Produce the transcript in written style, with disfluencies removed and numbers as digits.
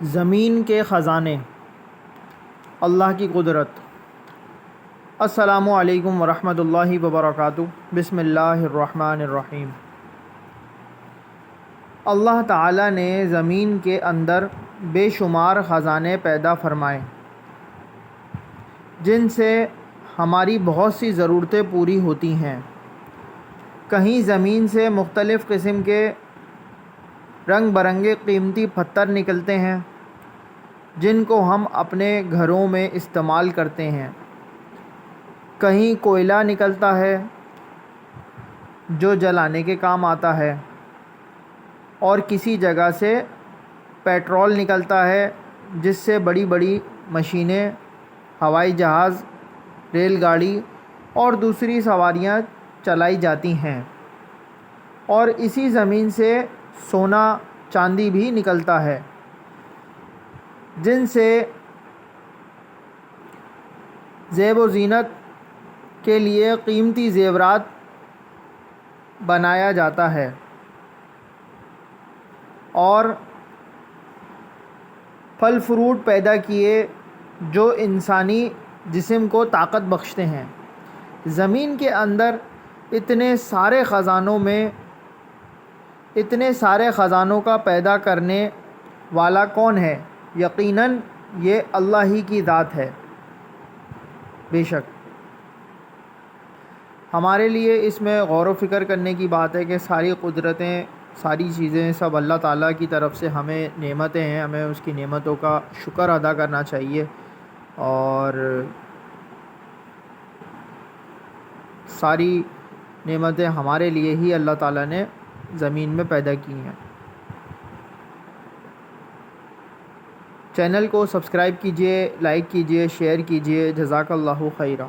زمین کے خزانے، اللہ کی قدرت۔ السلام علیکم ورحمۃ اللہ وبرکاتہ۔ بسم اللہ الرحمن الرحیم۔ اللہ تعالیٰ نے زمین کے اندر بے شمار خزانے پیدا فرمائے جن سے ہماری بہت سی ضرورتیں پوری ہوتی ہیں۔ کہیں زمین سے مختلف قسم کے رنگ برنگے قیمتی پتھر نکلتے ہیں جن کو ہم اپنے گھروں میں استعمال کرتے ہیں۔ کہیں کوئلہ نکلتا ہے جو جلانے کے کام آتا ہے، اور کسی جگہ سے پیٹرول نکلتا ہے جس سے بڑی بڑی مشینیں، ہوائی جہاز، ریل گاڑی اور دوسری سواریاں چلائی جاتی ہیں۔ اور اسی زمین سے سونا چاندی بھی نکلتا ہے جن سے زیب و زینت کے لیے قیمتی زیورات بنایا جاتا ہے اور پھل فروٹ پیدا کیے جو انسانی جسم کو طاقت بخشتے ہیں۔ زمین کے اندر اتنے سارے خزانوں کا پیدا کرنے والا کون ہے؟ یقیناً یہ اللہ ہی کی ذات ہے۔ بے شک ہمارے لیے اس میں غور و فکر کرنے کی بات ہے کہ ساری قدرتیں، ساری چیزیں سب اللہ تعالیٰ کی طرف سے ہمیں نعمتیں ہیں۔ ہمیں اس کی نعمتوں کا شکر ادا کرنا چاہیے، اور ساری نعمتیں ہمارے لیے ہی اللہ تعالیٰ نے زمین میں پیدا کی ہیں۔ چینل کو سبسکرائب کیجئے، لائک کیجئے، شیئر کیجئے۔ جزاک اللہ خیرہ۔